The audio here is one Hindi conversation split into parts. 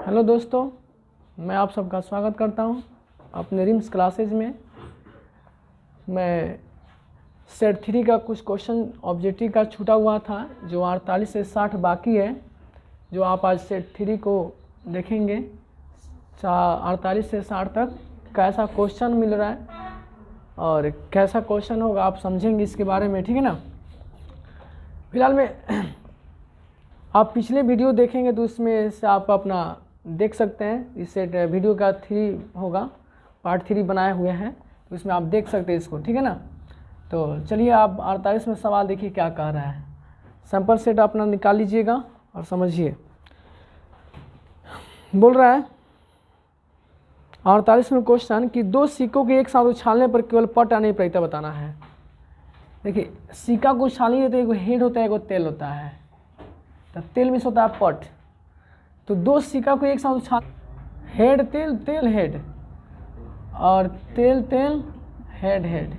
हेलो दोस्तों, मैं आप सबका स्वागत करता हूं अपने रिम्स क्लासेज में। मैं सेट 3 का कुछ क्वेश्चन ऑब्जेक्टिव का छूटा हुआ था जो 48 से 60 बाकी है, जो आप आज सेट 3 को देखेंगे। 48 से 60 तक कैसा क्वेश्चन मिल रहा है और कैसा क्वेश्चन होगा आप समझेंगे इसके बारे में, ठीक है ना। फिलहाल में आप पिछले वीडियो देखेंगे तो उसमें से आप अपना देख सकते हैं। इस सेट वीडियो का 3 होगा, पार्ट 3 बनाए हुए हैं, तो इसमें आप देख सकते हैं इसको, ठीक है ना। तो चलिए आप 48 में सवाल देखिए क्या कह रहा है। सैंपल सेट अपना निकाल लीजिएगा और समझिए। बोल रहा है 48 में क्वेश्चन कि दो सिक्कों के एक साथ उछालने पर केवल पट आने प्रयत्न बताना है। देखिए, सिक्का को उछालिए तो एक हेड होता है, एक तेल होता है। तो तेल में होता है पट। तो दो सिक्का को एक साथ उछाल, हेड तेल तेल हेड और तेल तेल हेड हेड,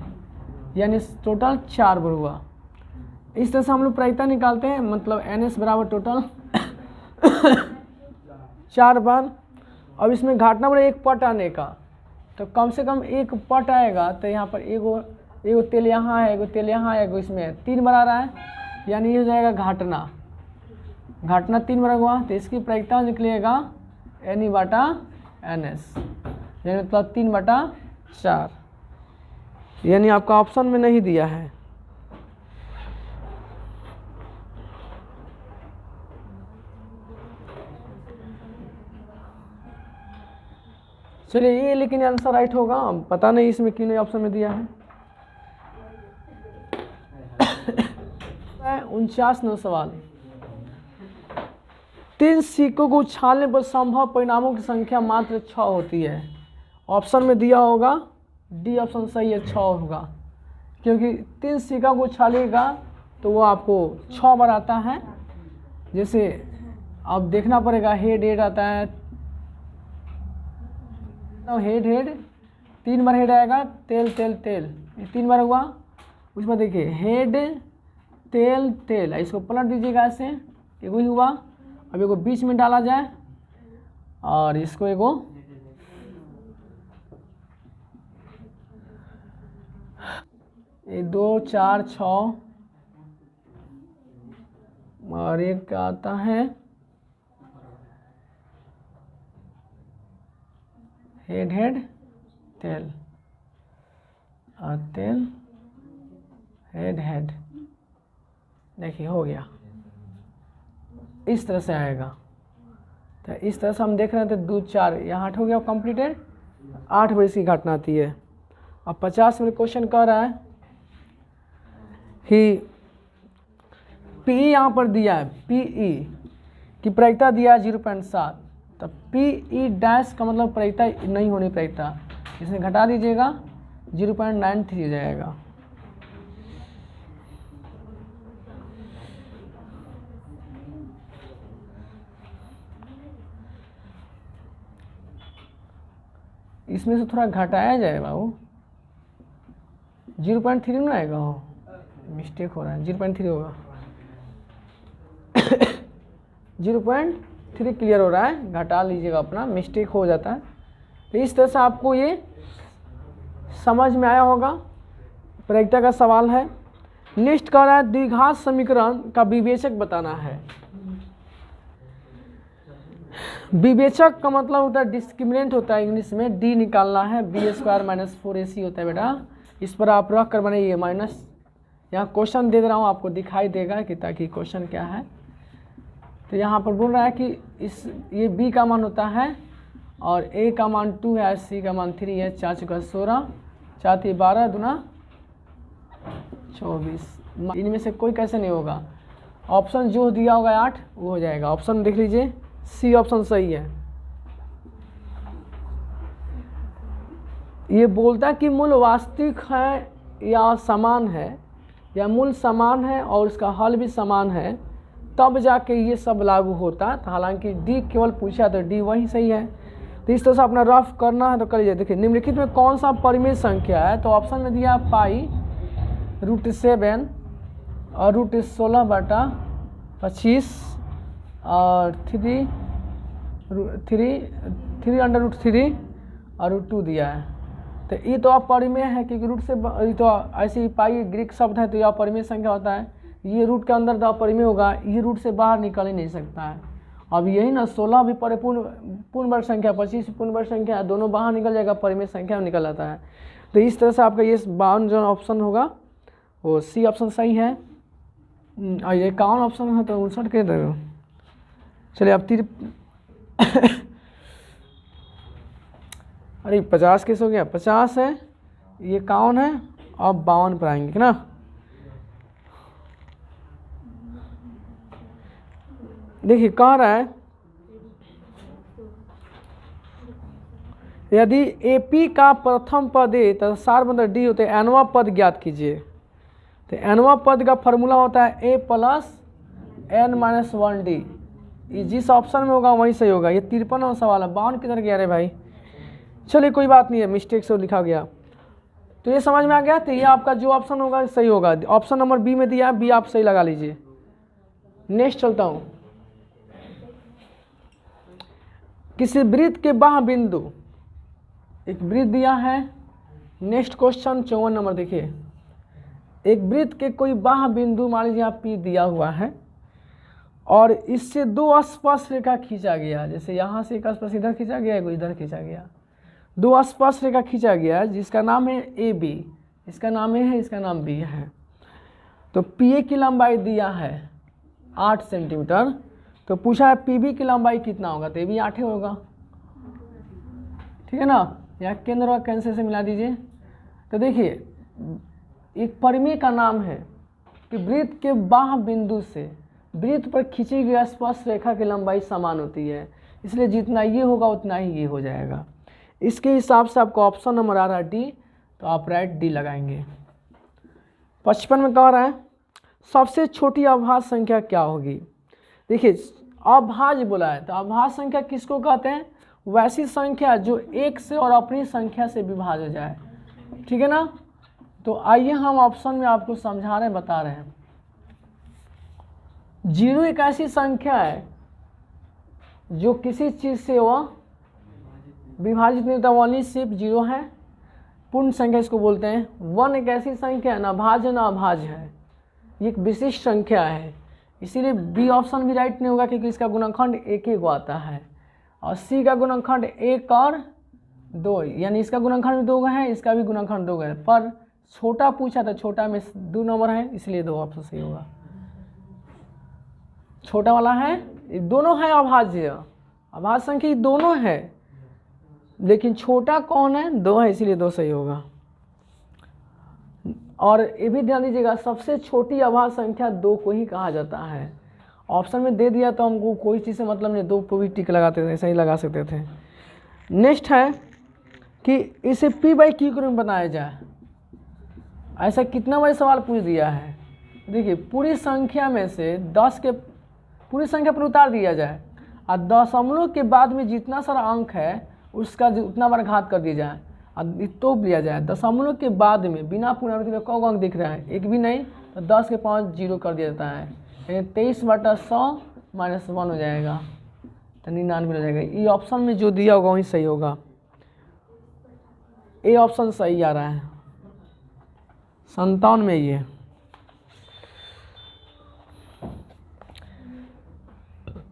यानी टोटल 4 बार हुआ। इस तरह से हम लोग प्रायिकता निकालते हैं, मतलब NS बराबर टोटल 4 बार। अब इसमें घाटना पड़े एक पट आने का, तो कम से कम एक पट आएगा। तो यहाँ पर एगो तेल यहाँ है, एगो तेल यहाँ है, एगो इसमें 3 बार आ रहा है, यानी ये हो जाएगा घाटना। घाटना 3 बार हुआ तो इसकी प्रायिकता निकलेगा NE/NS, यानी मतलब 3/4, यानी आपका ऑप्शन में नहीं दिया है। चलिए ये लेकिन आंसर राइट होगा, पता नहीं इसमें क्यों नहीं ऑप्शन में दिया है। 49वां सवाल, 3 सिक्कों को उछालने पर संभव परिणामों की संख्या मात्र 6 होती है। ऑप्शन में दिया होगा डी ऑप्शन सही है, 6 होगा, क्योंकि 3 सिक्का को उछालेगा तो वो आपको 6 बार आता है। जैसे अब देखना पड़ेगा, हेड हेड आता है, हेड हेड 3 बार हेड आएगा, तेल तेल तेल, ये 3 बार हुआ। उसमें देखिए हेड तेल तेल, इसको पलट दीजिएगा ऐसे, एगो ही हुआ। अब एगो बीच में डाला जाए और इसको एगो ये 2 4 6 और एक आता है हेड हेड तेल और तेल हेड हेड। देखिए हो गया, इस तरह से आएगा। तो इस तरह से हम देख रहे थे 2 4, यहाँ 8 हो गया कंप्लीटेड। 8 बजे इसकी घटना आती है। अब 50 में क्वेश्चन कह रहा है कि PE यहाँ पर दिया है, PE की प्रायिकता दिया है 0.7। तो PE डैश का मतलब प्रायिकता नहीं होनी, प्रायिकता इसमें घटा दीजिएगा, 0.93 हो जाएगा। इसमें से थोड़ा घटाया जाए बाबू, 0.3 ना आएगा, हो मिस्टेक हो रहा है, 0.3 होगा। 0.3 क्लियर हो रहा है, घटा लीजिएगा अपना, मिस्टेक हो जाता है। तो इस तरह से आपको ये समझ में आया होगा। प्रायिकता का सवाल है। नेक्स्ट कह रहा है द्विघात समीकरण का विवेचक बताना है। विवेचक का मतलब होता है डिस्क्रिमिनेंट होता है, इंग्लिश में डी निकालना है। B² - 4AC होता है बेटा। इस पर आप रख कर बनाइए माइनस। यहाँ क्वेश्चन दे रहा हूँ, आपको दिखाई देगा कि ताकि क्वेश्चन क्या है। तो यहाँ पर बोल रहा है कि ये B का मान होता है और A का मान 2 है, C का मान 3 है। 4 × 16, 4 × 12, 2 × 24। इनमें से कोई कैसे नहीं होगा। ऑप्शन जो दिया होगा 8 वो हो जाएगा। ऑप्शन देख लीजिए, C ऑप्शन सही है। ये बोलता है कि मूल वास्तविक है या समान है, या मूल समान है और उसका हल भी समान है, तब जाके ये सब लागू होता। तो हालांकि डी केवल पूछा तो डी वही सही है। तो इस तरह से अपना रफ करना है तो कर लीजिए। देखिए निम्नलिखित में कौन सा परिमेय संख्या है, तो ऑप्शन में दिया पाई √7 और √16/25 और 3 3 और √2 दिया है। तो ये तो अपरिमेय है क्योंकि रूट से ये तो ऐसे ही पाई ग्रीक शब्द है तो ये अपरिमेय संख्या होता है। ये रूट के अंदर तो अपरिमेय होगा, ये रूट से बाहर निकल ही नहीं सकता है। अब यही ना 16 भी पूर्ण वर्ग संख्या, 25 पूर्ण वर्ग संख्या, दोनों बाहर निकल जाएगा, परिमेय संख्या में निकल आता है। तो इस तरह से आपका ये 52 जो ऑप्शन होगा वो सी ऑप्शन सही है। और ये 51 ऑप्शन है तो 59 कह दो। चलिए अब अरे 50 कैसे हो गया, 50 है, ये 51 है, अब 52 पर आएंगे ना। देखिए कह रहा है यदि AP का प्रथम पद ए तो सार्वधातुक D होते हैं, nवां पद ज्ञात कीजिए। तो nवां पद का फॉर्मूला होता है A + n-1D। ये जिस ऑप्शन में होगा वही सही होगा। ये 53वां सवाल है। 52 किधर गया रे भाई। चलिए कोई बात नहीं है, मिस्टेक से लिखा गया। तो ये समझ में आ गया। तो ये आपका जो ऑप्शन होगा सही होगा। ऑप्शन नंबर बी में दिया है, बी आप सही लगा लीजिए। नेक्स्ट चलता हूँ। किसी वृत्त के बाह्य बिंदु, एक वृत्त दिया है। नेक्स्ट क्वेश्चन 54 नंबर देखिए। एक वृत्त के कोई बाह्य बिंदु मान लीजिए आप P दिया हुआ है और इससे दो स्पर्श रेखा खींचा गया। जैसे यहाँ से एक स्पर्श इधर खींचा गया, एक इधर खींचा गया, दो स्पर्श रेखा खींचा गया जिसका नाम है AB, इसका नाम A है, इसका नाम B है। तो PA की लंबाई दिया है 8 सेंटीमीटर। तो पूछा है PB की लंबाई कितना होगा, तो ये भी 8 ही होगा। ठीक है ना। यहाँ केंद्र और केंद्र से मिला दीजिए। तो देखिए एक परिमेय का नाम है कि वृत्त के बाह्य बिंदु से वृत्त पर खींची गई स्पर्श रेखा की लंबाई समान होती है, इसलिए जितना ये होगा उतना ही ये हो जाएगा। इसके हिसाब से आपको ऑप्शन नंबर आ रहा है D, तो आप राइट D लगाएंगे। 55 में कह रहा है सबसे छोटी अभाज्य संख्या क्या होगी। देखिए अभाज्य बोला है, तो अभाज्य संख्या किसको कहते हैं, वैसी संख्या जो एक से और अपनी संख्या से विभाज्य हो जाए। ठीक है ना। तो आइए हम ऑप्शन में आपको समझा रहे हैं, बता रहे हैं। 0 एक ऐसी संख्या है जो किसी चीज़ से वह विभाजित नहीं होता, ओनली सिर्फ 0 है, पूर्ण संख्या इसको बोलते हैं। 1 एक ऐसी संख्या है ना भाज्य ना अभाज्य है, ये एक विशिष्ट संख्या है, इसीलिए बी ऑप्शन भी राइट नहीं होगा क्योंकि इसका गुणनखंड एक ही को आता है। और सी का गुणनखंड 1 और 2, यानी इसका गुणनखंड 2 है, इसका भी गुणनखंड 2 है, पर छोटा पूछा था, छोटा में 2 नंबर है, इसलिए 2 ऑप्शन सही होगा। छोटा वाला है, दोनों है अभाज्य, अभाज्य संख्या दोनों है, लेकिन छोटा कौन है, 2 है, इसीलिए 2 सही होगा। और ये भी ध्यान दीजिएगा सबसे छोटी अभाज्य संख्या 2 को ही कहा जाता है। ऑप्शन में दे दिया तो हमको कोई चीज़ से मतलब नहीं, 2 को भी टिक लगाते थे, सही लगा सकते थे। नेक्स्ट है कि इसे P/Q के रूप में बनाया जाए। ऐसा कितना बड़े सवाल पूछ दिया है। देखिए पूरी संख्या में से 10 के पूरी संख्या पर उतार दिया जाए और दशमलव के बाद में जितना सारा अंक है उसका उतना बार घात कर दिया जाए और तोप लिया जाए। दशमलव के बाद में बिना पुनरावृत्ति में कौन अंक दिख रहा है, एक भी नहीं, तो 10 के 5 0 कर दिया जाता है, 23/100 - 1 हो जाएगा, तो 99 हो जाएगा। ये ऑप्शन में जो दिया होगा वही सही होगा। ए ऑप्शन सही आ रहा है 57 में। ये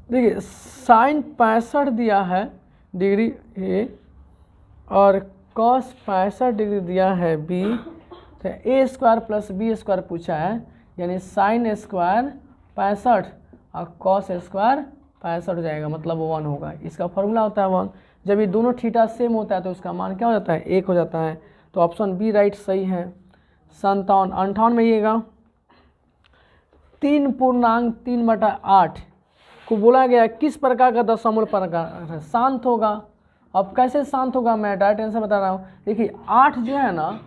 देखिए साइन 65 दिया है डिग्री ए और कॉस 65 डिग्री दिया है बी, तो A² + B² पूछा है, यानी साइन स्क्वायर 65 और कॉस स्क्वायर 65 हो जाएगा, मतलब 1 होगा। इसका फॉर्मूला होता है 1। जब ये दोनों थीटा सेम होता है तो उसका मान क्या हो जाता है, 1 हो जाता है। तो ऑप्शन बी राइट सही है। 58 में येगा 3.3/8 को बोला गया किस प्रकार का दशमलव प्रकार है, शांत होगा। अब कैसे शांत होगा मैं डायरेक्ट आंसर बता रहा हूँ। देखिए 8 जो है ना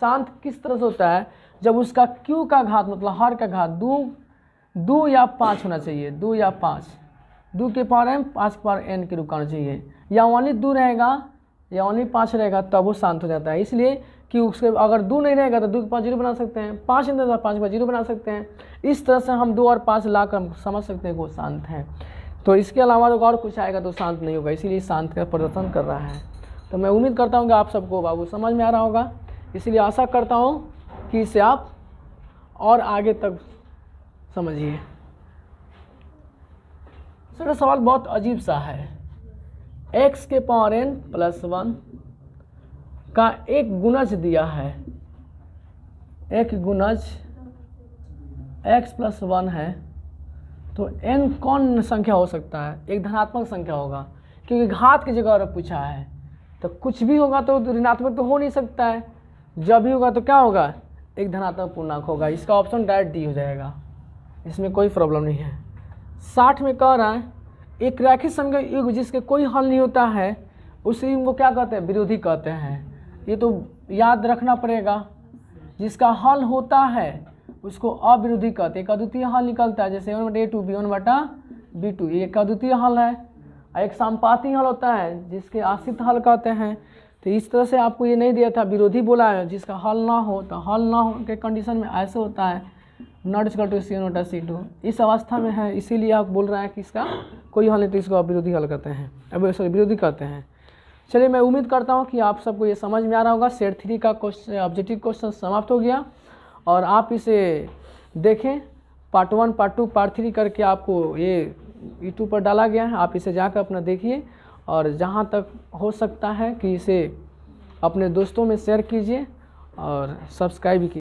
शांत किस तरह से होता है, जब उसका q का घात मतलब हर का घात 2 या 5 होना चाहिए, 2 या 5, 2 के पावर m 5 के पावर n के रूप का होना चाहिए, या ओनली 2 रहेगा या ओनली 5 रहेगा तब वो शांत हो जाता है। इसलिए कि उसके अगर 2 नहीं रहेगा तो 2 के पास 0 बना सकते हैं, 5 नहीं तो 5 के पास 0 बना सकते हैं। इस तरह से हम 2 और 5 लाकर समझ सकते हैं कि वो शांत है। तो इसके अलावा तो और कुछ आएगा तो शांत नहीं होगा, इसीलिए शांत का प्रदर्शन कर रहा है। तो मैं उम्मीद करता हूँ कि आप सबको बाबू समझ में आ रहा होगा, इसीलिए आशा करता हूँ कि इसे आप और आगे तक समझिए। सर सवाल बहुत अजीब सा है, x के पावर n प्लस 1 का एक गुणज दिया है, एक गुणज x प्लस 1 है, तो n कौन संख्या हो सकता है? एक धनात्मक संख्या होगा, क्योंकि घात की जगह और पूछा है, तो कुछ भी होगा तो ऋणात्मक तो हो नहीं सकता है, जब भी होगा तो क्या होगा? एक धनात्मक पूर्णांक होगा। इसका ऑप्शन डायरेक्ट डी हो जाएगा, इसमें कोई प्रॉब्लम नहीं है। 60 में कह रहा है एक रैखिक संख्या युग्म जिसके कोई हल नहीं होता है उस युग्म को क्या कहते हैं? विरोधी कहते हैं। ये तो याद रखना पड़ेगा, जिसका हल होता है उसको अविरोधी कहते हैं। एक अद्वितीय हल निकलता है, जैसे 1/a2 b1/b2, ये एक अद्वितीय हल है। एक संपाती हल होता है जिसके आश्रित हल कहते हैं। तो इस तरह से आपको ये नहीं दिया था, विरोधी बोला है, जिसका हल ना हो, तो हल ना हो के कंडीशन में ऐसे होता है नॉट इक्वल टू C1/C2, इस अवस्था में है, इसीलिए आप बोल रहे हैं कि इसका कोई हल नहीं, तो इसको अविरोधी हल कहते हैं, अब सॉरी विरोधी कहते हैं। चलिए, मैं उम्मीद करता हूँ कि आप सबको ये समझ में आ रहा होगा। सेट 3 का क्वेश्चन ऑब्जेक्टिव क्वेश्चन समाप्त हो गया, और आप इसे देखें, पार्ट 1 पार्ट 2 पार्ट 3 करके आपको ये यूट्यूब पर डाला गया है, आप इसे जाकर अपना देखिए, और जहाँ तक हो सकता है कि इसे अपने दोस्तों में शेयर कीजिए और सब्सक्राइब भी कीजिए।